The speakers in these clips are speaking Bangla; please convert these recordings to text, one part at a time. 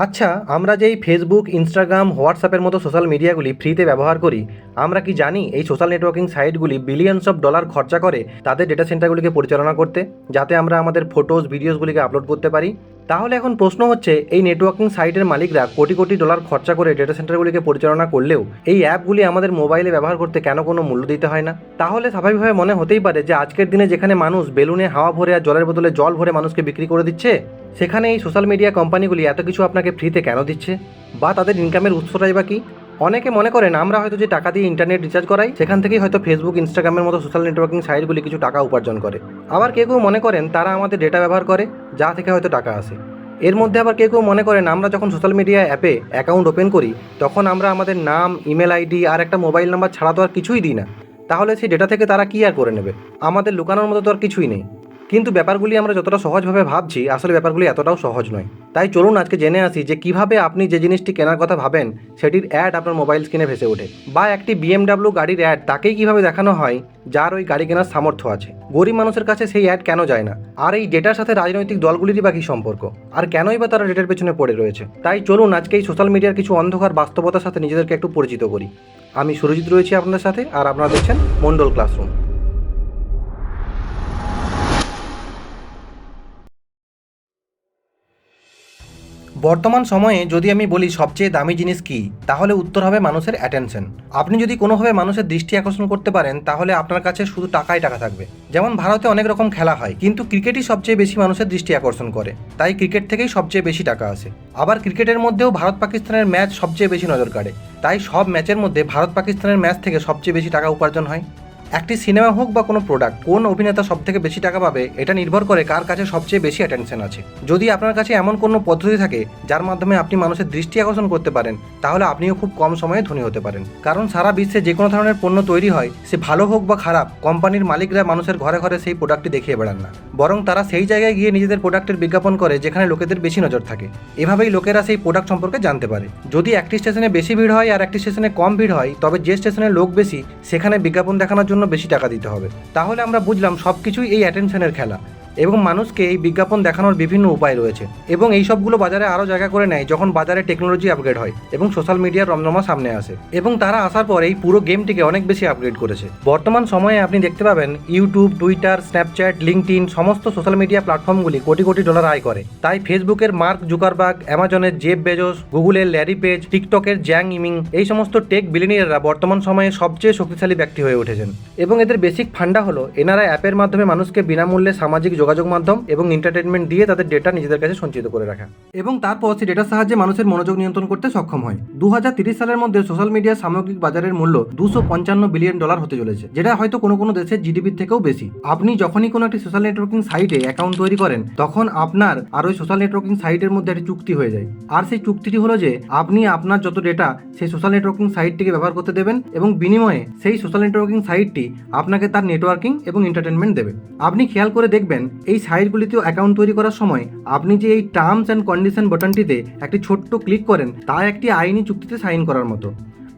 আচ্ছা, আমরা যে এই ফেসবুক, ইনস্টাগ্রাম, হোয়াটসঅ্যাপের মতো সোশ্যাল মিডিয়াগুলি ফ্রিতে ব্যবহার করি, আমরা কি জানি এই সোশ্যাল নেটওয়ার্কিং সাইটগুলি বিলিয়নস অফ ডলার খরচা করে তাদের ডেটা সেন্টারগুলিকে পরিচালনা করতে, যাতে আমরা আমাদের ফটোজ, ভিডিওসগুলিকে আপলোড করতে পারি? তাহলে এখন প্রশ্ন হচ্ছে, এই নেটওয়ার্কিং সাইটের মালিকরা কোটি কোটি ডলার খরচা করে ডেটা সেন্টারগুলিকে পরিচালনা করলেও এই অ্যাপগুলি আমাদের মোবাইলে ব্যবহার করতে কেন কোনো মূল্য দিতে হয় না? তাহলে স্বাভাবিকভাবে মনে হতেই পারে যে আজকের দিনে যেখানে মানুষ বেলুনে হাওয়া ভরে আর জলের বদলে জল ভরে মানুষকে বিক্রি করে দিচ্ছে, সেখানে এই সোশ্যাল মিডিয়া কোম্পানিগুলি এত কিছু আপনাকে ফ্রিতে কেন দিচ্ছে? বা তাদের ইনকামের উৎসটাই বা কী? অনেকে মনে করেন আমরা হয়তো যে টাকা দিয়ে ইন্টারনেট রিচার্জ করাই, সেখান থেকেই হয়তো ফেসবুক, ইনস্টাগ্রামের মতো সোশ্যাল নেটওয়ার্কিং সাইটগুলি কিছু টাকা উপার্জন করে। আবার কেউ কেউ মনে করেন তারা আমাদের ডেটা ব্যবহার করে, যা থেকে হয়তো টাকা আসে। এর মধ্যে আবার কেউ কেউ মনে করেন আমরা যখন সোশ্যাল মিডিয়া অ্যাপে অ্যাকাউন্ট ওপেন করি, তখন আমরা আমাদের নাম, ইমেল আইডি আর একটা মোবাইল নাম্বার ছাড়া তো আর কিছুই দিই না। তাহলে সেই ডেটা থেকে তারা কী আর করে নেবে? আমাদের লুকানোর মতো তো আর কিছুই নেই। কিন্তু ব্যাপারগুলি আমরা যতটা সহজভাবে ভাবছি, আসলে ব্যাপারগুলি এতটাও সহজ নয়। তাই চলুন আজকে জেনে আসি যে কিভাবে আপনি যে জিনিসটি কেনার কথা ভাবেন সেটির অ্যাড আপনার মোবাইল স্ক্রিনে ভেসে ওঠে। বা একটি BMW গাড়ির অ্যাড তাকেই কিভাবে দেখানো হয় যার ওই গাড়ি কেনার সামর্থ্য আছে। গরিব মানুষের কাছে সেই অ্যাড কেন যায় না? আর এই ডেটার সাথে রাজনৈতিক দলগুলিরই বা কী সম্পর্ক? আর কেনই বা তারা ডেটার পেছনে পড়ে রয়েছে? তাই চলুন আজকে এই সোশ্যাল মিডিয়ার কিছু অন্ধকার বাস্তবতার সাথে নিজেদেরকে একটু পরিচিত করি। আমি সুরজিৎ রয়েছি আপনাদের সাথে, আর আপনারা দেখছেন মন্ডল ক্লাসরুম। বর্তমান সময়ে যদি আমি বলি সবচেয়ে দামি জিনিস কী, তাহলে উত্তর হবে মানুষের অ্যাটেনশন। আপনি যদি কোনোভাবে মানুষের দৃষ্টি আকর্ষণ করতে পারেন, তাহলে আপনার কাছে শুধু টাকাই টাকা থাকবে। যেমন ভারতে অনেক রকম খেলা হয়, কিন্তু ক্রিকেটই সবচেয়ে বেশি মানুষের দৃষ্টি আকর্ষণ করে, তাই ক্রিকেট থেকেই সবচেয়ে বেশি টাকা আসে। আবার ক্রিকেটের মধ্যেও ভারত পাকিস্তানের ম্যাচ সবচেয়ে বেশি নজর কাড়ে, তাই সব ম্যাচের মধ্যে ভারত পাকিস্তানের ম্যাচ থেকে সবচেয়ে বেশি টাকা উপার্জন হয়। একটি সিনেমা হোক বা কোনো প্রোডাক্ট, কোন অভিনেতা সব থেকে বেশি টাকা পাবে, এটা নির্ভর করে কার কাছে সবচেয়ে বেশি অ্যাটেনশন আছে। যদি আপনার কাছে এমন কোনো পদ্ধতি থাকে যার মাধ্যমে আপনি মানুষের দৃষ্টি আকর্ষণ করতে পারেন, তাহলে আপনিও খুব কম সময়ে ধনী হতে পারেন। কারণ সারা বিশ্বে যে কোনো ধরনের পণ্য তৈরি হয়, সে ভালো হোক বা খারাপ, কোম্পানির মালিকরা মানুষের ঘরে ঘরে সেই প্রোডাক্টটি দেখিয়ে বেড়ান না, বরং তারা সেই জায়গায় গিয়ে নিজেদের প্রোডাক্টের বিজ্ঞাপন করে যেখানে লোকেদের বেশি নজর থাকে। এভাবেই লোকেরা সেই প্রোডাক্ট সম্পর্কে জানতে পারে। যদি একটি স্টেশনে বেশি ভিড় হয় আর একটি স্টেশনে কম ভিড় হয়, তবে যে স্টেশনে লোক বেশি সেখানে বিজ্ঞাপন দেখানোর জন্য বেশি টাকা দিতে হবে। তাহলে আমরা বুঝলাম সবকিছুই এই অ্যাটেনশনের খেলা, এবং মানুষকে এই বিজ্ঞাপন দেখানোর বিভিন্ন উপায় রয়েছে। এবং এই সবগুলো বাজারে আরও জায়গা করে নেয় যখন বাজারে টেকনোলজি আপগ্রেড হয় এবং সোশ্যাল মিডিয়ার রমরমা সামনে আসে। এবং তারা আসার পর এই পুরো গেমটিকে অনেক বেশি আপগ্রেড করেছে। বর্তমান সময়ে আপনি দেখতে পাবেন ইউটিউব, টুইটার, স্ন্যাপচ্যাট, লিঙ্কডইন সমস্ত social media প্ল্যাটফর্মগুলি crore crore dollar আয় করে। তাই ফেসবুকের মার্ক জুকারবার্গ, অ্যামাজনের জেফ বেজোস, গুগলের ল্যারি পেজ, টিকটকের জ্যাং ইমিং, এই সমস্ত টেক বিলিয়নিয়াররা বর্তমান সময়ে সবচেয়ে শক্তিশালী ব্যক্তি হয়ে উঠেছেন। এবং এদের বেসিক ফান্ডা হলো এনারা অ্যাপের মাধ্যমে মানুষকে বিনামূল্যে সামাজিক যোগাযোগ মাধ্যম এবং এন্টারটেনমেন্ট দিয়ে তাদের ডেটা নিজেদের কাছে সঞ্চিত করে রাখা, এবং তারপর সেই ডেটার সাহায্যে মানুষের মনোযোগ নিয়ন্ত্রণ করতে সক্ষম হয়। 2030 সালের মধ্যে সোশ্যাল মিডিয়ার সামগ্রিক বাজারের মূল্য $255 বিলিয়ন হতে চলেছে, যেটা হয়তো কোনো কোনো দেশের জিডিপির থেকেও বেশি। আপনি যখনই কোনো একটি সোশ্যাল নেটওয়ার্কিং সাইটে অ্যাকাউন্ট তৈরি করেন, তখন আপনার আর ওই সোশ্যাল নেটওয়ার্কিং সাইটের মধ্যে একটি চুক্তি হয়ে যায়। আর সেই চুক্তিটি হলো যে আপনি আপনার যত ডেটা সেই সোশ্যাল নেটওয়ার্কিং সাইটটিকে ব্যবহার করতে দেবেন, এবং বিনিময়ে সেই সোশ্যাল নেটওয়ার্কিং সাইটটি আপনাকে তার নেটওয়ার্কিং এবং এন্টারটেনমেন্ট দেবে। আপনি খেয়াল করে দেখবেন এই সাইটগুলিতেও অ্যাকাউন্ট তৈরি করার সময় আপনি যে এই টার্মস অ্যান্ড কন্ডিশন বাটনটিতে একটি ছোট্ট ক্লিক করেন, তা একটি আইনি চুক্তিতে সাইন করার মতো।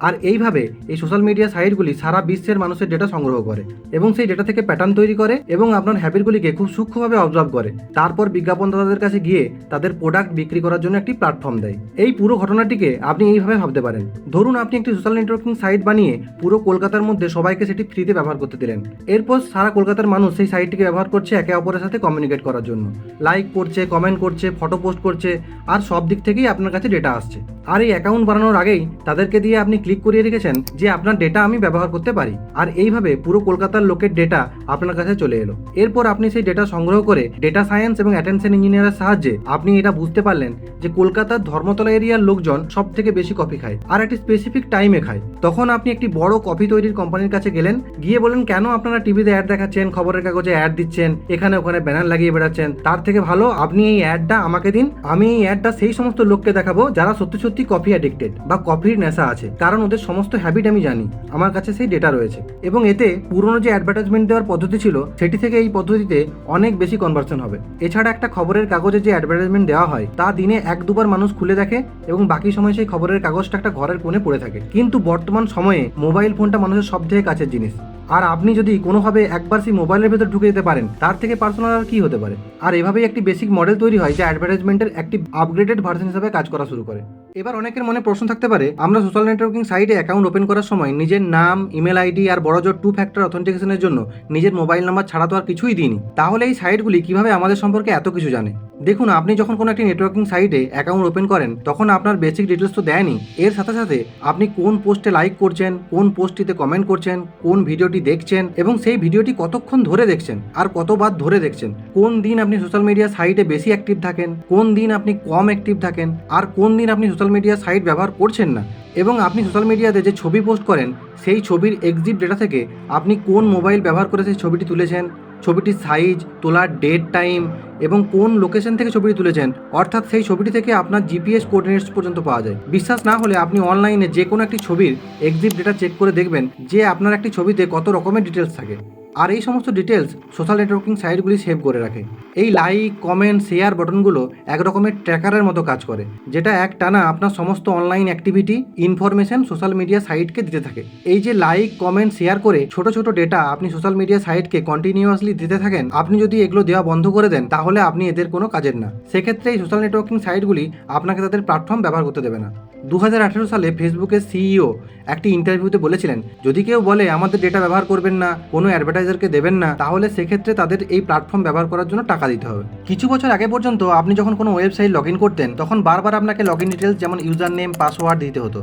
আর এইভাবে এই সোশ্যাল মিডিয়া সাইটগুলি সারা বিশ্বের মানুষের ডেটা সংগ্রহ করে এবং সেই ডেটা থেকে প্যাটার্ন তৈরি করে এবং আপনার হ্যাবিটগুলিকে খুব সূক্ষ্মভাবে অবজার্ভ করে। তারপর বিজ্ঞাপনদাতাদের কাছে গিয়ে তাদের প্রোডাক্ট বিক্রি করার জন্য একটি প্ল্যাটফর্ম দেয়। এই পুরো ঘটনাটিকে আপনি এইভাবে ভাবতে পারেন। ধরুন আপনি একটি সোশ্যাল নেটওয়ার্কিং সাইট বানিয়ে পুরো কলকাতার মধ্যে সবাইকে সেটি ফ্রিতে ব্যবহার করতে দিলেন। এরপর সারা কলকাতার মানুষ সেই সাইটটিকে ব্যবহার করছে একে অপরের সাথে কমিউনিকেট করার জন্য, লাইক করছে, কমেন্ট করছে, ফটো পোস্ট করছে, আর সব দিক থেকেই আপনার কাছে ডেটা আসছে। আর এই অ্যাকাউন্ট বানানোর আগেই তাদেরকে দিয়ে আপনি ক্লিক করিয়ে রেখেছেন যে আপনার ডেটা আমি ব্যবহার করতে পারি। আর এইভাবে পুরো কলকাতার লোকের ডেটা আপনার কাছে চলে এলো। এরপর আপনি সেই ডেটা সংগ্রহ করে ডেটা সায়েন্স এবং অ্যাটেনশন ইঞ্জিনিয়ারের সাহায্যে আপনি এটা বুঝতে পারলেন যে কলকাতার ধর্মতলা এরিয়ার লোকজন সব থেকে বেশি কফি খায় আর একটি স্পেসিফিক টাইমে খায়। তখন আপনি একটি বড় কফি তৈরির কোম্পানির কাছে গেলেন, গিয়ে বলেন কেন আপনারা টিভিতে অ্যাড দেখাচ্ছেন, খবরের কাগজে অ্যাড দিচ্ছেন, এখানে ওখানে ব্যানার লাগিয়ে বেড়াচ্ছেন, তার থেকে ভালো আপনি এই অ্যাডটা আমাকে দিন। আমি এই অ্যাডটা সেই সমস্ত লোককে দেখাবো যারা সত্যি সত্যি কফি অ্যাডিক্টেড বা কফির নেশা আছে, কারণ ওদের সমস্ত হ্যাবিট আমি জানি, আমার কাছে সেই ডেটা রয়েছে। এবং এতে পুরনো যে অ্যাডভার্টাইজমেন্ট দেওয়ার পদ্ধতি ছিল সেটি থেকে এই পদ্ধতিতে অনেক বেশি কনভার্সন হবে। এছাড়া একটা খবরের কাগজে যে অ্যাডভার্টাইজমেন্ট দেওয়া হয় তা দিনে 1-2 বার মানুষ খুলে দেখে এবং বাকি সময় সেই খবরের কাগজটা একটা ঘরের কোণে পড়ে থাকে। কিন্তু বর্তমান সময়ে মোবাইল ফোনটা মানুষের সব থেকে কাছের জিনিস। আর আপনি যদি কোনোভাবে একবার সেই মোবাইলের ভেতর ঢুকে যেতে পারেন, তার থেকে পার্সোনাল আর কি হতে পারে। আর এভাবেই একটি বেসিক মডেল তৈরি হয় যা অ্যাডভার্টাইজমেন্টের একটি আপগ্রেডেড ভার্সন হিসেবে কাজ করা শুরু করে। এবার অনেকের মনে প্রশ্ন থাকতে পারে, আমরা সোশ্যাল নেটওয়ার্কিং সাইটে অ্যাকাউন্ট ওপেন করার সময় নিজের নাম, ইমেল আইডি আর বড়জোর 2 ফ্যাক্টর অথেন্টিকেশনের জন্য নিজের মোবাইল নাম্বার ছাড়া তো আর কিছুই দিইনি, তাহলে এই সাইটগুলি কিভাবে আমাদের সম্পর্কে এত কিছু জানে? দেখুন, আপনি যখন কোনো একটি নেটওয়ার্কিং সাইটে অ্যাকাউন্ট ওপেন করেন তখন আপনার বেসিক ডিটেলস তো দেয়নি, এর সাথে সাথে আপনি কোন পোস্টে লাইক করছেন, কোন পোস্টটিতে কমেন্ট করছেন, কোন ভিডিওটি দেখছেন এবং সেই ভিডিওটি কতক্ষণ ধরে দেখছেন আর কতবার ধরে দেখছেন, কোন দিন আপনি সোশ্যাল মিডিয়া সাইটে বেশি অ্যাক্টিভ থাকেন, কোন দিন আপনি কম অ্যাক্টিভ থাকেন, আর কোন দিন আপনি সোশ্যাল মিডিয়া সাইট ব্যবহার করছেন না, এবং আপনি সোশ্যাল মিডিয়াতে যে ছবি পোস্ট করেন সেই ছবির এক্সিট ডেটা থেকে আপনি কোন মোবাইল ব্যবহার করে সেই ছবিটি তুলেছেন, ছবিটির সাইজ, তোলার ডেট টাইম এবং কোন লোকেশন থেকে ছবিটি তুলেছেন, অর্থাৎ সেই ছবিটি থেকে আপনার জিপিএস কোঅর্ডিনেটস পর্যন্ত পাওয়া যায়। বিশ্বাস না হলে আপনি অনলাইনে যে কোনো একটি ছবির এক্সিট ডেটা চেক করে দেখবেন যে আপনার একটি ছবিতে কত রকমের ডিটেলস থাকে। আর এই সমস্ত ডিটেলস সোশ্যাল নেটওয়ার্কিং সাইটগুলি সেভ করে রাখে। এই লাইক, কমেন্ট, শেয়ার বাটনগুলো এক রকমের ট্র্যাকারের মতো কাজ করে, যেটা একটানা আপনার সমস্ত online activity information social media সাইটকে দিতে থাকে। এই যে লাইক, কমেন্ট, শেয়ার করে ছোট ছোট ডেটা আপনি সোশ্যাল মিডিয়া সাইটকে কন্টিনিউয়াসলি দিতে থাকেন, আপনি যদি এগুলো দেওয়া বন্ধ করে দেন তাহলে আপনি এদের কোনো কাজের না। সেক্ষেত্রে এই সোশ্যাল নেটওয়ার্কিং সাইটগুলি আপনাকে তাদের প্ল্যাটফর্ম ব্যবহার করতে দেবে না। 2018 সালে ফেসবুকের সিইও একটি ইন্টারভিউতে বলেছিলেন, যদি কেউ বলে আমাদের ডেটা ব্যবহার করবেন না, কোনো অ্যাডভার্টাইজারকে দেবেন না, তাহলে সেক্ষেত্রে তাদের এই প্ল্যাটফর্ম ব্যবহার করার জন্য টাকা দিতে হবে। কিছু বছর আগে পর্যন্ত আপনি যখন কোনো ওয়েবসাইট লগ ইন করতেন তখন বারবার আপনাকে লগ ইন ডিটেলস যেমন ইউজার নেম, পাসওয়ার্ড দিতে হতো।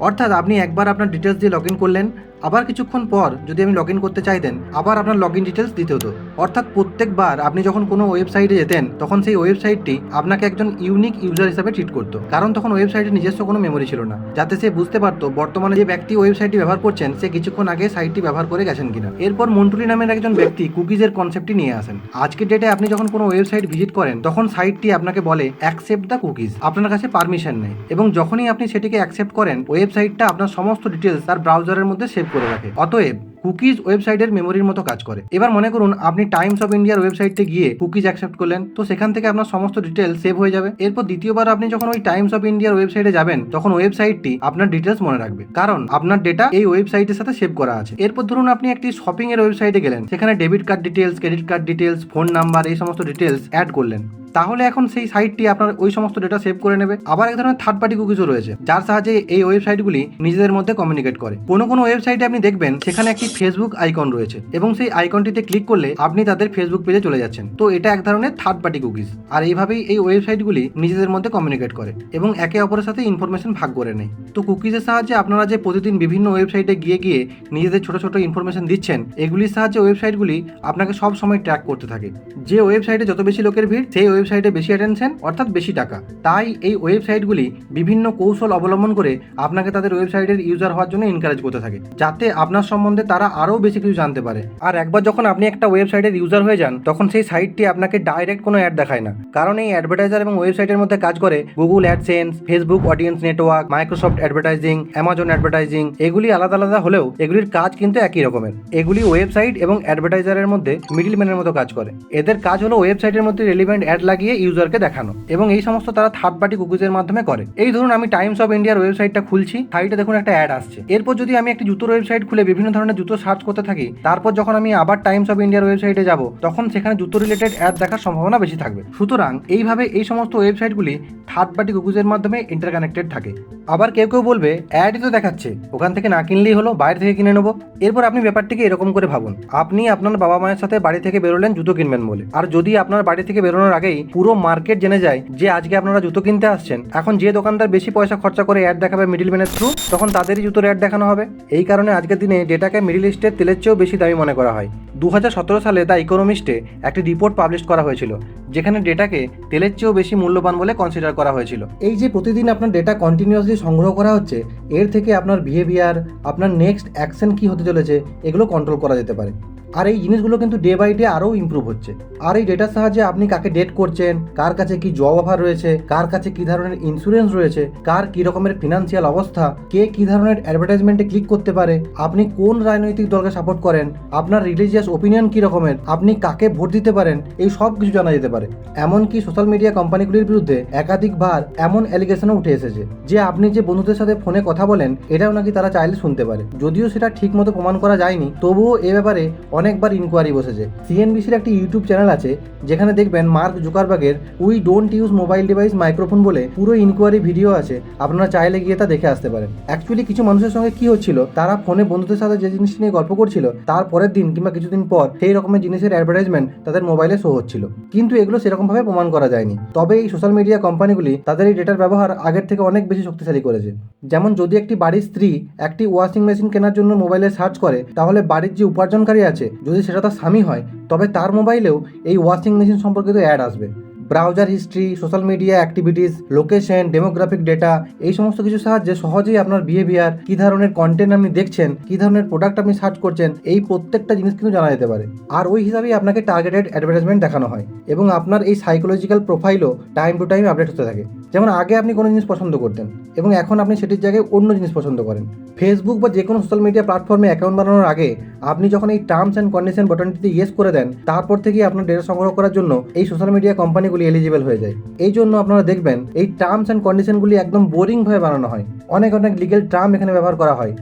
অর্থাৎ আপনি একবার আপনার ডিটেলস দিয়ে লগ ইন করলেন, আবার কিছুক্ষণ পর যদি আপনি লগ ইন করতে চাইতেন আবার আপনার লগ ইন ডিটেলস দিতে হতো। অর্থাৎ প্রত্যেকবার আপনি যখন কোনো ওয়েবসাইটে যেতেন তখন সেই ওয়েবসাইটটি আপনাকে একজন ইউনিক ইউজার হিসাবে ট্রিট করতো, কারণ তখন ওয়েবসাইটের নিজস্ব কোনো মেমোরি ছিল না, যাতে সে বুঝতে পারতো বর্তমানে যে ব্যক্তি ওয়েবসাইটটি ব্যবহার করছেন সে কিছুক্ষণ আগে সাইটটি ব্যবহার করে গেছেন কিনা। এরপর মন্টুলি নামের একজন ব্যক্তি কুকিজের কনসেপ্টটি নিয়ে আসেন। আজকের ডেটে আপনি যখন কোনো ওয়েবসাইট ভিজিট করেন তখন সাইটটি আপনাকে বলে অ্যাকসেপ্ট দ্য কুকিজ, আপনার কাছে পারমিশন নেই, এবং যখনই আপনি সেটিকে অ্যাকসেপ্ট করেন ওয়েবসাইটটা আপনার সমস্ত ডিটেলস তার ব্রাউজারের মধ্যে সেভ করে রাখে। অতএব কুকিজ ওয়েবসাইটের মেমোরির মতো কাজ করে। এবার মনে করুন আপনি টাইমস অফ ইন্ডিয়ার ওয়েবসাইটে গিয়ে কুকিজ অ্যাকসেপ্ট করলেন, তো সেখান থেকে আপনার সমস্ত ডিটেলস সেভ হয়ে যাবে। এরপর দ্বিতীয়বার আপনি যখন ওই টাইমস অফ ইন্ডিয়ার ওয়েবসাইটে যাবেন তখন ওয়েবসাইটটি আপনার ডিটেলস মনে রাখবে, কারণ আপনার ডেটা এই ওয়েবসাইটের সাথে সেভ করা আছে। এরপর ধরুন আপনি একটি শপিং এর ওয়েবসাইটে গেলেন, সেখানে debit card details, credit card details, phone number, এই সমস্ত ডিটেলস অ্যাড করলেন, তাহলে এখন সেই সাইটটি আপনার ওই সমস্ত ডেটা সেভ করে নেবে। আবার এক ধরনের থার্ড পার্টি কুকিজও রয়েছে যার সাহায্যে এই ওয়েবসাইটগুলি নিজেদের মধ্যে কমিউনিকেট করে। কোনো ওয়েবসাইটে আপনি দেখবেন সেখানে একটি ফেসবুক আইকন রয়েছে এবং সেই আইকনটিতে ক্লিক করলে আপনি তাদের ফেসবুক পেজে চলে যাচ্ছেন। তো এটা এক ধরনের থার্ড পার্টি কুকিজ। আর এইভাবেই এই ওয়েবসাইটগুলি নিজেদের মধ্যে কমিউনিকেট করে এবং একে অপরের সাথে ইনফরমেশন ভাগ করে নেয়। তো কুকিজের সাহায্যে আপনারা যে প্রতিদিন বিভিন্ন ওয়েবসাইটে গিয়ে গিয়ে নিজেদের ছোট ছোট ইনফরমেশন দিচ্ছেন, এগুলির সাহায্যে ওয়েবসাইটগুলি আপনাকে সব সময় ট্র্যাক করতে থাকে। যে ওয়েবসাইটে যত বেশি লোকের ভিড় সেই ওয়েবসাইটে বেশি অ্যাটেনশন, অর্থাৎ বেশি টাকা। তাই এই ওয়েবসাইটগুলি বিভিন্ন কৌশল অবলম্বন করে আপনাকে তাদের ওয়েবসাইটের ইউজার হওয়ার জন্য এনকারেজ করতে থাকে, যাতে আপনার সম্বন্ধে তারা আরও বেশি কিছু জানতে পারে। আর একবার যখন আপনি একটা ওয়েবসাইটের ইউজার হয়ে যান তখন সেই সাইটটি আপনাকে ডাইরেক্ট কোনো অ্যাড দেখায় না, কারণ এই অ্যাডভার্টাইজার এবং ওয়েবসাইটের মধ্যে কাজ করে Google AdSense, Facebook audience network, Microsoft advertising, Amazon advertising. এগুলি আলাদা আলাদা হলেও এগুলির কাজ কিন্তু একই রকমের। এগুলি ওয়েবসাইট এবং অ্যাডভার্টাইজারের মধ্যে মিডলম্যানের মতো কাজ করে। এদের কাজ হলো ওয়েবসাইটের মধ্যে রেলিভেন্ট অ্যাড লাগিয়ে ইউজারকে দেখানো, এবং এই সমস্ত তারা থার্ড পার্টি কুকিজের মাধ্যমে করে। এই ধরুন আমি টাইমস অফ ইন্ডিয়ার ওয়েবসাইটটা খুলছি, সাইটে দেখুন একটা অ্যাড আসছে। এরপর যদি আমি একটি জুতোর ওয়েবসাইট খুলে বিভিন্ন ধরনের জুতো সার্চ করতে থাকি, তারপর যখন আমি আবার টাইমস অফ ইন্ডিয়ার ওয়েবসাইটে যাব তখন সেখানে জুতো রিলেটেড অ্যাড দেখার সম্ভাবনা বেশি থাকবে। সুতরাং এইভাবে এই সমস্ত ওয়েবসাইটগুলি থার্ড পার্টি কুকিজের মাধ্যমে ইন্টারকানেক্টেড থাকে। আবার কেউ কেউ বলবে অ্যাডই তো দেখাচ্ছে, ওখান থেকে না কিনলেই হলো, বাইরে থেকে কিনে নেবো। এরপর আপনি ব্যাপারটিকে এরকম করে ভাবুন, আপনি আপনার বাবা মায়ের সাথে বাড়ি থেকে বেরোলেন জুতো কিনবেন বলে, আর যদি আপনার বাড়ি থেকে বেরোনোর আগেই পুরো মার্কেট জেনে যায় যে আজকে আপনারা জুতো কিনতে আসছেন, এখন যে দোকানদার বেশি পয়সা খরচা করে অ্যাড দেখাবে মিডলম্যানের থ্রু, তখন তাদেরই জুতোর অ্যাড দেখানো হবে। এই কারণে আজকের দিনে ডেটাকে মিডল ইস্টের তেলের চেয়েও বেশি দামি মনে করা হয়। 2017 সালে দ্য ইকোনমিস্টে একটি রিপোর্ট পাবলিশ করা হয়েছিল যেখানে ডেটাকে তেলের চেয়েও বেশি মূল্যবান বলে কনসিডার করা হয়েছিল। এই যে প্রতিদিন আপনার ডেটা কন্টিনিউয়াসলি সংগ্রহ করা হচ্ছে, এর থেকে আপনার বিহেভিয়ার, আপনার নেক্সট অ্যাকশন কি হতে চলেছে, এগুলো কন্ট্রোল করা যেতে পারে। আর এই জিনিসগুলো কিন্তু ডে বাই ডে আরও ইমপ্রুভ হচ্ছে। আর এই ডেটার সাহায্যে আপনি কাকে ডেট করছেন, কার কাছে কি জব অফার রয়েছে, কার কাছে কি ধরনের ইন্স্যুরেন্স রয়েছে, কার কি রকমের ফিনান্সিয়াল অবস্থা, কে কি ধরনের অ্যাডভার্টাইজমেন্টে ক্লিক করতে পারে, আপনি কোন রাজনৈতিক দলকে সাপোর্ট করেন, আপনার রিলিজিয়াস ওপিনিয়ন কি রকমের, আপনি কাকে ভোট দিতে পারেন, এই সব কিছু জানা যেতে পারে। এমনকি সোশ্যাল মিডিয়া কোম্পানিগুলির বিরুদ্ধে একাধিকবার এমন অ্যালিগেশনও উঠে এসেছে যে আপনি যে বন্ধুদের সাথে ফোনে কথা বলেন এটাও নাকি তারা চাইলে শুনতে পারে। যদিও সেটা ঠিক মতো প্রমাণ করা যায়নি, তবুও এ ব্যাপারে অনেকবার ইনকোয়ারি বসেছে। সিএনবিসির একটি ইউটিউব চ্যানেল আছে যেখানে দেখবেন মার্ক জুকারবার্গের we don't use mobile device microphone বলে পুরো ইনকোয়ারি ভিডিও আছে, আপনারা চাইলে গিয়ে তা দেখে আসতে পারেন। অ্যাকচুয়ালি কিছু মানুষের সঙ্গে কি হচ্ছিল, তারা ফোনে বন্ধুদের সাথে যে জিনিসটি নিয়ে গল্প করছিল তার পরের দিন কিংবা কিছুদিন পর সেই রকমের জিনিসের অ্যাডভার্টাইজমেন্ট তাদের মোবাইলে শো হচ্ছিল, কিন্তু এগুলো সেরকমভাবে প্রমাণ করা যায়নি। তবে এই সোশ্যাল মিডিয়া কোম্পানিগুলি তাদের এই ডেটার ব্যবহার আগের থেকে অনেক বেশি শক্তিশালী করেছে। যেমন যদি একটি বাড়ির স্ত্রী একটি ওয়াশিং মেশিন কেনার জন্য মোবাইলে সার্চ করে, তাহলে বাড়ির যে উপার্জনকারী আছে যদি সেটা তার স্বামী হয়, তবে তার মোবাইলেও এই ওয়াশিং মেশিন সম্পর্কিত অ্যাড আসবে। Browser history, social media activities, location, demographic data, এই সমস্ত কিছুর সাহায্যে সহজেই আপনার বিহেভিয়ার, কী ধরনের কন্টেন্ট আপনি দেখছেন, কী ধরনের প্রোডাক্ট আপনি সার্চ করছেন, এই প্রত্যেকটা জিনিস কিন্তু জানা যেতে পারে। আর ওই হিসাবেই আপনাকে টার্গেটেড অ্যাডভার্টাইজমেন্ট দেখানো হয় এবং আপনার এই সাইকোলজিক্যাল প্রোফাইলও টাইম টু টাইম আপডেট হতে থাকে। যেমন আগে আপনি কোনো জিনিস পছন্দ করতেন এবং এখন আপনি সেটির জায়গায় অন্য জিনিস পছন্দ করেন। ফেসবুক বা যে কোনো সোশ্যাল মিডিয়া প্ল্যাটফর্মে অ্যাকাউন্ট বানানোর আগে আপনি যখন এই টার্মস অ্যান্ড কন্ডিশন বাটনটিতে ইয়েস করে দেন, তারপর থেকেই আপনার ডেটা সংগ্রহ করার জন্য এই সোশ্যাল মিডিয়া কোম্পানিগুলি এলিজিবল হয়ে যায়। এই জন্য আপনারা দেখবেন এই টার্মস অ্যান্ড কন্ডিশনগুলি একদম বোরিংভাবে বানানো হয়। অনেক লিগ্যাল টার্ম এখানে ব্যবহার করা হয়,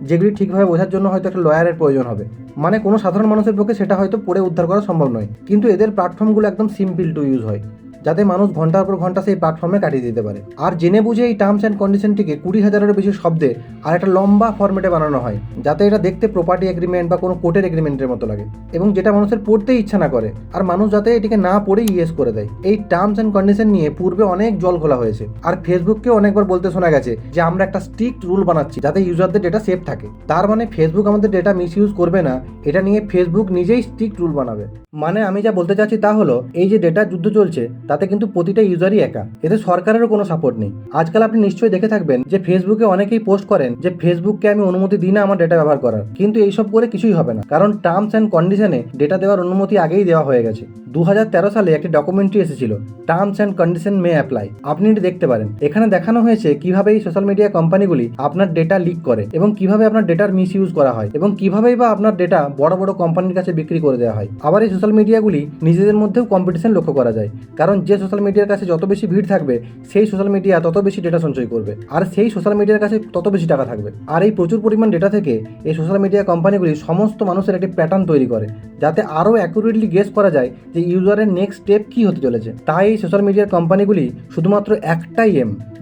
যেগুলি ঠিকভাবে বোঝার জন্য হয়তো একটা লয়ারের প্রয়োজন হবে। মানে কোনো সাধারণ মানুষের পক্ষে সেটা হয়তো পড়ে উদ্ধার করা সম্ভব নয়, কিন্তু এদের প্ল্যাটফর্মগুলো একদম সিম্পল টু ইউজ হয়, যাতে মানুষ ঘন্টার পর ঘন্টা সেই প্ল্যাটফর্মে কাটিয়ে দিতে পারে। আর জেনে বুঝে এই টার্মস অ্যান্ড কন্ডিশনটিকে 20,000-এরও বেশি শব্দে আর একটা লম্বা ফরম্যাটে বানানো হয়, যাতে এটা দেখতে প্রপার্টি এগ্রিমেন্ট বা কোনো কোর্টের এগ্রিমেন্টের মতো লাগে এবং যেটা মানুষের পড়তেই ইচ্ছা না করে, আর মানুষ যাতে এটিকে না পড়েই ইয়েস করে দেয়। এই টার্মস অ্যান্ড কন্ডিশন নিয়ে পূর্বে অনেক জল খোলা হয়েছে, আর ফেসবুককে অনেকবার বলতে শোনা গেছে যে আমরা একটা স্ট্রিক্ট রুল বানাচ্ছি যাতে ইউজারদের ডেটা সেফ থাকে। তার মানে ফেসবুক আমাদের ডেটা মিস ইউজ করবে না, এটা নিয়ে ফেসবুক নিজেই স্ট্রিক্ট রুল বানাবে। মানে আমি যা বলতে চাচ্ছি তা হলো, এই যে ডেটা যুদ্ধ চলছে তাতে কিন্তু প্রতিটা ইউজারই একা, এতে সরকারেরও কোনো সাপোর্ট নেই। আজকাল আপনি নিশ্চয়ই দেখে থাকবেন যে ফেসবুকে অনেকেই পোস্ট করেন যে ফেসবুককে আমি অনুমতি দিই না আমার ডেটা ব্যবহার করার, কিন্তু এইসব করে কিছুই হবে না, কারণ টার্মস অ্যান্ড কন্ডিশনে ডেটা দেওয়ার অনুমতি আগেই দেওয়া হয়ে গেছে। 2013 সালে একটি ডকুমেন্টারি এসেছিল, terms and condition may apply. আপনি এটি দেখতে পারেন। এখানে দেখানো হয়েছে কিভাবে এই সোশ্যাল মিডিয়া কোম্পানিগুলি আপনার ডেটা লিক করে এবং কিভাবে আপনার ডেটার মিস ইউজ করা হয় এবং কিভাবেই বা আপনার ডেটা বড় বড় কোম্পানির কাছে বিক্রি করে দেওয়া হয়। আবার এই সোশ্যাল মিডিয়াগুলি নিজেদের মধ্যেও কম্পিটিশন লক্ষ্য করা যায়, কারণ যে সোশ্যাল মিডিয়ার কাছে যত বেশি ভিড় থাকবে সেই সোশ্যাল মিডিয়া তত বেশি ডেটা সঞ্চয় করবে, আর সেই সোশ্যাল মিডিয়ার কাছে তত বেশি টাকা থাকবে। আর এই প্রচুর পরিমাণ ডেটা থেকে এই সোশ্যাল মিডিয়া কোম্পানিগুলি সমস্ত মানুষের একটি প্যাটার্ন তৈরি করে, যাতে আরও অ্যাকুরেটলি গেস করা যায় যে ইউজারের নেক্সট স্টেপ কী হতে চলেছে। তাই এই সোশ্যাল মিডিয়ার কোম্পানিগুলি শুধুমাত্র একটাই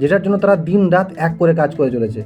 যেটার জন্য তারা দিন রাত এক করে কাজ করে চলেছে,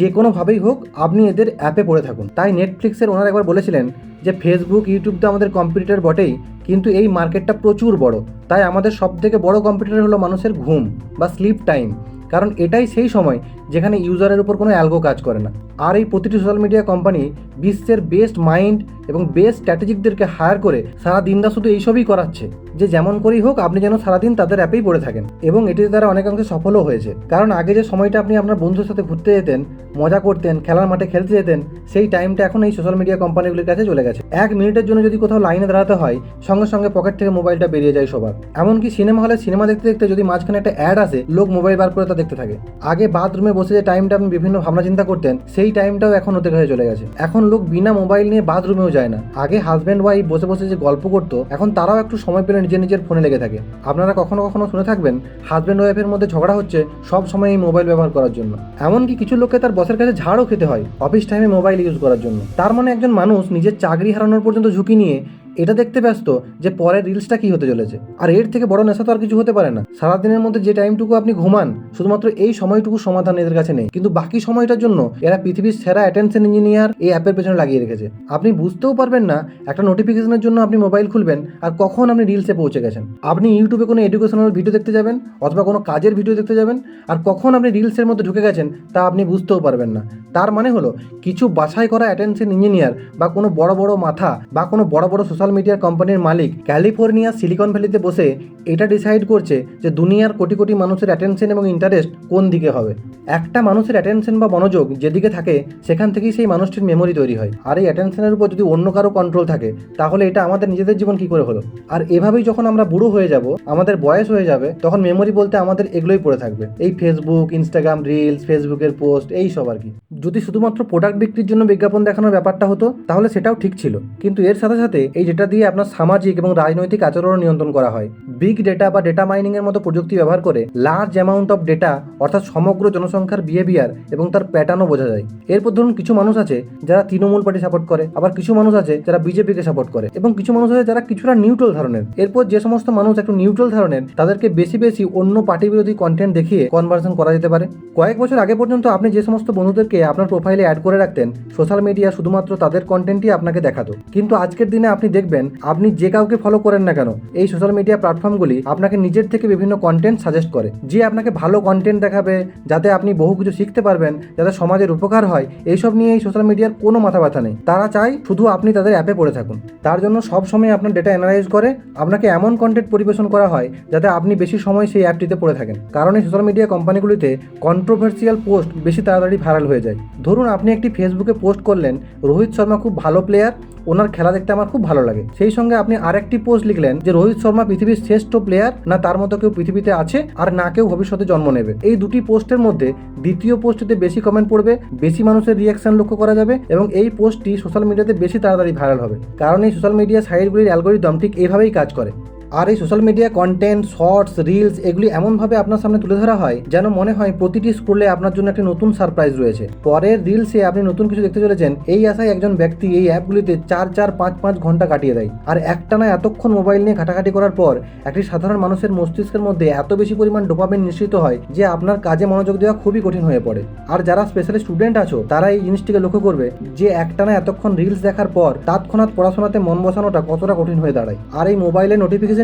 যে কোনোভাবেই হোক আপনি এদের অ্যাপে পড়ে থাকুন। তাই নেটফ্লিক্সের ওনারা একবার বলেছিলেন যে ফেসবুক ইউটিউব তো আমাদের কম্পিটিটর বটেই, কিন্তু এই মার্কেটটা প্রচুর বড়, তাই আমাদের সবথেকে বড় কম্পিটিটর হলো মানুষের ঘুম বা স্লিপ টাইম, কারণ এটাই সেই সময় যেখানে ইউজারের উপর কোনো অ্যালগো কাজ করে না। আর এই প্রতিটি সোশ্যাল মিডিয়া কোম্পানি বিশ্বের বেস্ট মাইন্ড এবং বেস্ট স্ট্র্যাটেজিকদেরকে হায়ার করে সারা দিনটা শুধু এইসবই করাচ্ছে যে যেমন করেই হোক আপনি যেন সারাদিন তাদের অ্যাপেই পড়ে থাকেন, এবং এটিতে তারা অনেকাংশে সফলও হয়েছে। কারণ আগে যে সময়টা আপনি আপনার বন্ধুদের সাথে ঘুরতে যেতেন, মজা করতেন, খেলার মাঠে খেলতে যেতেন, সেই টাইমটা এখন এই সোশ্যাল মিডিয়া কোম্পানিগুলির কাছে চলে গেছে। 1 মিনিটের জন্য যদি কোথাও লাইনে দাঁড়াতে হয়, সঙ্গে সঙ্গে পকেট থেকে মোবাইলটা বেরিয়ে যায় সবার। এমনকি সিনেমা হলে সিনেমা দেখতে দেখতে যদি মাঝখানে একটা অ্যাড আসে, লোক মোবাইল বার করে তা দেখতে থাকে। আগে বাথরুমে বসে যে টাইমটা আপনি বিভিন্ন ভাবনা চিন্তা করতেন, সেই টাইমটাও এখন ওদের কাছে চলে গেছে। এখন লোক বিনা মোবাইল নিয়ে বাথরুমেও যায় না। আগে হাজব্যান্ড ওয়াইফ বসে বসে যে গল্প করতো, এখন তারাও একটু সময় পেলে নিজের ফোনে লেগে থাকে। আপনারা কখনো কখনো শুনে থাকবেন হাজব্যান্ড ওয়াইফের মধ্যে ঝগড়া হচ্ছে সব সময় এই মোবাইল ব্যবহার করার জন্য। এমনকি কিছু লোককে তার বসের কাছে ঝাড়ও খেতে হয় অফিস টাইমে মোবাইল ইউজ করার জন্য। তার মানে একজন মানুষ নিজের চাকরি হারানোর পর্যন্ত ঝুঁকি নিয়ে এটা দেখতে ব্যস্ত যে পরের রিলসটা কি হতে চলেছে। আর এর থেকে বড় নেশা তো আর কিছু হতে পারে না। সারাদিনের মধ্যে যে টাইমটুকু আপনি ঘুমান, শুধুমাত্র এই সময়টুকু সমাধান এদের কাছে নেই, কিন্তু বাকি সময়টার জন্য এরা পৃথিবীর সেরা অ্যাটেনশন ইঞ্জিনিয়ার এই অ্যাপের পেছনে লাগিয়ে রেখেছে। আপনি বুঝতেও পারবেন না একটা নোটিফিকেশনের জন্য আপনি মোবাইল খুলবেন আর কখন আপনি রিলসে পৌঁছে গেছেন। আপনি ইউটিউবে কোনো এডুকেশনাল ভিডিও দেখতে যাবেন অথবা কোনো কাজের ভিডিও দেখতে যাবেন, আর কখন আপনি রিলসের মধ্যে ঢুকে গেছেন তা আপনি বুঝতেও পারবেন না। তার মানে হলো কিছু বাছাই করা অ্যাটেনশন ইঞ্জিনিয়ার বা কোনো বড় বড় মাথা বা কোনো বড় বড় সোশ্যাল সোশ্যাল মিডিয়ার কোম্পানির মালিক ক্যালিফোর্নিয়া সিলিকন ভ্যালিতে বসে এটা ডিসাইড করছে যে দুনিয়ার কোটি কোটি মানুষের অ্যাটেনশন এবং ইন্টারেস্ট কোন দিকে হবে। একটা মানুষের অ্যাটেনশন বা মনোযোগ যেদিকে থাকে সেখান থেকেই সেই মানুষটির মেমোরি তৈরি হয়। আর এই অ্যাটেনশনের উপর যদি অন্য কারো কন্ট্রোল থাকে তাহলে এটা আমাদের নিজেদের জীবন কি করে হলো। আর এভাবেই যখন আমরা বুড়ো হয়ে যাব, আমাদের বয়স হয়ে যাবে, তখন মেমোরি বলতে আমাদের এগুলোই পড়ে থাকবে, এই ফেসবুক, ইনস্টাগ্রাম রিলস, ফেসবুকের পোস্ট, এই সব আর কি। যদি শুধুমাত্র প্রোডাক্ট বিক্রির জন্য বিজ্ঞাপন দেখানোর ব্যাপারটা হতো তাহলে সেটাও ঠিক ছিল, কিন্তু এর সাথে সাথে এই ডেটা দিয়ে আপনার সামাজিক এবং রাজনৈতিক আচরণ নিয়ন্ত্রণ করা হয়। বিগ ডেটা বা ডেটা মাইনিং এর মতো প্রযুক্তি ব্যবহার করে লার্জ অ্যামাউন্ট অফ ডেটা অর্থাৎ সমগ্র জনসংখ্যার বিহেভিয়ার এবং তার প্যাটার্নও বোঝা যায়। এরপর ধরুন কিছু মানুষ আছে যারা তৃণমূল পার্টি সাপোর্ট করে, আবার কিছু মানুষ আছে যারা বিজেপিকে সাপোর্ট করে, এবং কিছু মানুষ আছে যারা কিছুটা নিউট্রাল ধরনের। এরপর যে সমস্ত মানুষ একটু নিউট্রাল ধরনের তাদেরকে বেশি বেশি অন্য পার্টি বিরোধী কন্টেন্ট দেখিয়ে কনভার্সন করা যেতে পারে। কয়েক বছর আগে পর্যন্ত আপনি যে সমস্ত বন্ধুদেরকে আপনার প্রোফাইলে অ্যাড করে রাখতেন, সোশ্যাল মিডিয়া শুধুমাত্র তাদের কন্টেন্টই আপনাকে দেখাতো। কিন্তু আজকের দিনে আপনি দেখবেন আপনি যে কাউকে ফলো করেন না কেন, এই সোশ্যাল মিডিয়া প্ল্যাটফর্মগুলি আপনাকে নিজের থেকে বিভিন্ন কন্টেন্ট সাজেস্ট করে, যে আপনাকে ভালো কন্টেন্ট দেখাবে, যাতে আপনি বহু কিছু শিখতে পারবেন, যাতে সমাজের উপকার হয়। এইসব নিয়ে এই সোশ্যাল মিডিয়ার কোনো মাথা ব্যথা নেই। তারা চায় শুধু আপনি তাদের অ্যাপে পড়ে থাকুন। তার জন্য সব সময় আপনার ডেটা অ্যানালাইজ করে আপনাকে এমন কন্টেন্ট পরিবেশন করা হয় যাতে আপনি বেশি সময় সেই অ্যাপটিতে পড়ে থাকেন। কারণ এই সোশ্যাল মিডিয়া কোম্পানিগুলিতে কন্ট্রোভার্সিয়াল পোস্ট বেশি তাড়াতাড়ি ভাইরাল হয়ে যায়। ধরুন আপনি একটি ফেসবুকে পোস্ট করলেন, রোহিত শর্মা খুব ভালো প্লেয়ার, ওনার খেলা দেখতে আমার খুব ভালো লাগে। সেই সঙ্গে আপনি আরেকটি পোস্ট লিখলেন যে রোহিত শর্মা পৃথিবীর শ্রেষ্ঠ প্লেয়ার, না তার মতো কেউ পৃথিবীতে আছে, আর না কেউ ভবিষ্যতে জন্ম নেবে। এই দুটি পোস্টের মধ্যে দ্বিতীয় পোস্টটিতে বেশি কমেন্ট পড়বে, বেশি মানুষের রিয়াকশন লক্ষ্য করা যাবে, এবং এই পোস্টটি সোশ্যাল মিডিয়াতে বেশি তাড়াতাড়ি ভাইরাল হবে। কারণ এই সোশ্যাল মিডিয়া সাইটগুলির অ্যালগরিদম ঠিক এইভাবেই কাজ করে। আর এই social media content, shorts, reels এগুলি এমনভাবে আপনার সামনে তুলে ধরা হয় যেন মনে হয় প্রতিটি স্ক্রোলে আপনার জন্য একটি নতুন সারপ্রাইজ রয়েছে। পরের রিলসে আপনি নতুন কিছু দেখতে চলেছেন, এই আশায় একজন ব্যক্তি এই অ্যাপগুলিতে 4-5 ঘন্টা কাটিয়ে দেয়। আর একটানা এতক্ষণ মোবাইল নিয়ে ঘাটাঘাটি করার পর একটি সাধারণ মানুষের মস্তিষ্কের মধ্যে এত বেশি পরিমাণ ডোপামিন নিঃসৃত হয় যে আপনার কাজে মনোযোগ দেওয়া খুবই কঠিন হয়ে পড়ে। আর যারা স্পেশালি স্টুডেন্ট আছো তারা এই জিনিসটিকে লক্ষ্য করবে যে একটানা এতক্ষণ রিলস দেখার পর তৎক্ষণাৎ পড়াশোনাতে মন বসানোটা কতটা কঠিন হয়ে দাঁড়ায়। আর এই মোবাইলের নোটিফিকেশনটিকে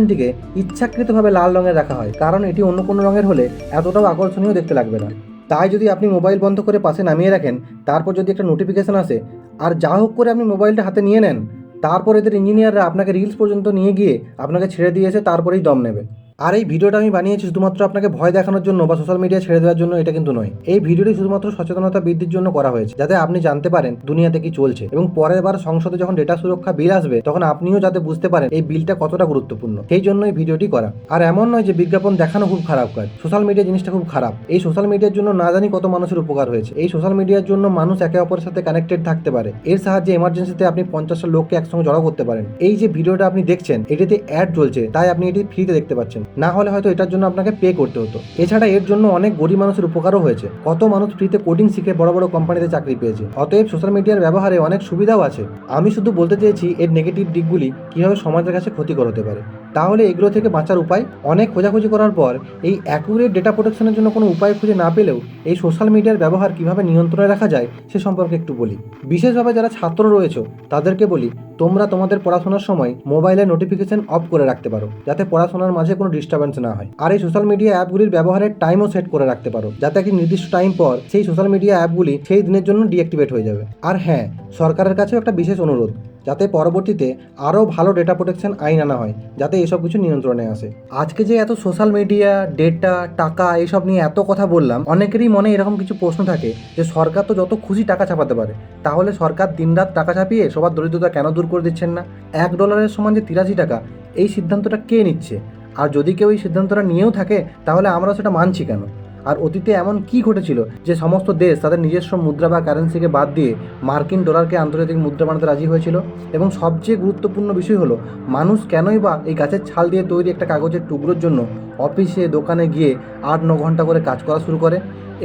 ইচ্ছাকৃতভাবে লাল রঙের রাখা হয়, কারণ এটি অন্য কোনো রঙের হলে এতটাও আকর্ষণীয় দেখতে লাগবে না। তাই যদি আপনি মোবাইল বন্ধ করে পাশে নামিয়ে রাখেন, তারপর যদি একটা নোটিফিকেশন আসে আর যা হোক করে আপনি মোবাইলটা হাতে নিয়ে নেন, তারপর এদের ইঞ্জিনিয়াররা আপনাকে রিলস পর্যন্ত নিয়ে গিয়ে আপনাকে ছেড়ে দিয়েছে, তারপরেই দম নেবে। আর এই ভিডিওটা আমি বানিয়েছি শুধুমাত্র আপনাকে ভয় দেখানোর জন্য বা সোশ্যাল মিডিয়া ছেড়ে দেওয়ার জন্য, এটা কিন্তু নয়। এই ভিডিওটি শুধুমাত্র সচেতনতা বৃদ্ধির জন্য করা হয়েছে, যাতে আপনি জানতে পারেন দুনিয়াতে কি চলছে, এবং পরের বার সংসদে যখন ডেটা সুরক্ষা বিল আসবে তখন আপনিও যাতে বুঝতে পারেন এই বিলটা কতটা গুরুত্বপূর্ণ। সেই জন্য এই ভিডিওটি করা। আর এমন নয় যে বিজ্ঞাপন দেখানো খুব খারাপ কাজ, সোশ্যাল মিডিয়া জিনিসটা খুব খারাপ। এই সোশ্যাল মিডিয়ার জন্য না জানি কত মানুষের উপকার হয়েছে। এই সোশ্যাল মিডিয়ার জন্য মানুষ একে অপরের সাথে কানেক্টেড থাকতে পারে। এর সাহায্যে এমার্জেন্সিতে আপনি 50টা লোককে একসঙ্গে জড়ো করতে পারেন। এই যে ভিডিওটা আপনি দেখছেন, এটিতে অ্যাড চলছে তাই আপনি এটি ফ্রিতে দেখতে পাচ্ছেন, না হলে হয়তো এটার জন্য আপনাকে পে করতে হতো। এছাড়া এর জন্য অনেক গরিব মানুষের উপকারও হয়েছে। কত মানুষ ফ্রিতে কোডিং শিখে বড় বড় কোম্পানিতে চাকরি পেয়েছে। অতএব সোশ্যাল মিডিয়ার ব্যবহারে অনেক সুবিধাও আছে। আমি শুধু বলতে চেয়েছি এর নেগেটিভ দিকগুলি কীভাবে সমাজের কাছে ক্ষতিকর হতে পারে। তাহলে এগুলো থেকে বাঁচার উপায়, অনেক খোঁজাখুঁজি করার পর এই অ্যাকুরেট ডেটা প্রোটেকশনের জন্য কোনো উপায় খুঁজে না পেলেও এই সোশ্যাল মিডিয়ার ব্যবহার কীভাবে নিয়ন্ত্রণে রাখা যায় সে সম্পর্কে একটু বলি। বিশেষভাবে যারা ছাত্র রয়েছে তাদেরকে বলি, তোমরা তোমাদের পড়াশোনার সময় মোবাইলের নোটিফিকেশন অফ করে রাখতে পারো, যাতে পড়াশোনার মাঝে কোনো ডিস্টারবেন্স না হয়। আর এই সোশ্যাল মিডিয়া অ্যাপগুলির ব্যবহারের টাইমও সেট করে রাখতে পারো, যাতে একটি নির্দিষ্ট টাইম পর সেই সোশ্যাল মিডিয়া অ্যাপগুলি সেই দিনের জন্য ডিঅ্যাক্টিভেট হয়ে যাবে। আর হ্যাঁ, সরকারের কাছেও একটা বিশেষ অনুরোধ, যাতে পরবর্তীতে আরও ভালো ডেটা প্রোটেকশন আইন আনা হয়, যাতে এসব কিছু নিয়ন্ত্রণে আসে। আজকে যে এত সোশ্যাল মিডিয়া, ডেটা, টাকা এসব নিয়ে এত কথা বললাম, অনেকেরই মনে এরকম কিছু প্রশ্ন থাকে যে সরকার তো যত খুশি টাকা ছাপাতে পারে, তাহলে সরকার দিনরাত টাকা ছাপিয়ে সবার দরিদ্রতা কেন দূর করে দিচ্ছেন না? $1 সমান যে 83 টাকা, এই সিদ্ধান্তটা কে নিচ্ছে? আর যদি কেউ এই সিদ্ধান্তটা নিয়েও থাকে তাহলে আমরা সেটা মানছি কেন? আর অতীতে এমন কি ঘটেছিল যে সমস্ত দেশ তাদের নিজস্ব মুদ্রা বা কারেন্সিকে বাদ দিয়ে মার্কিন ডলারকে আন্তর্জাতিক মুদ্রা বানাতে রাজি হয়েছিল? এবং সবচেয়ে গুরুত্বপূর্ণ বিষয় হলো, মানুষ কেনই বা এই গাছের ছাল দিয়ে তৈরি একটা কাগজের টুকরোর জন্য অফিসে, দোকানে গিয়ে 8-9 ঘন্টা করে কাজ করা শুরু করে?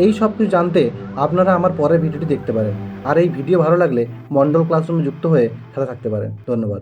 এই সব কিছু জানতে আপনারা আমার পরের ভিডিওটি দেখতে পারেন। আর এই ভিডিও ভালো লাগলে মন্ডল ক্লাসরুমে যুক্ত হয়ে সাথে থাকতে পারেন। ধন্যবাদ।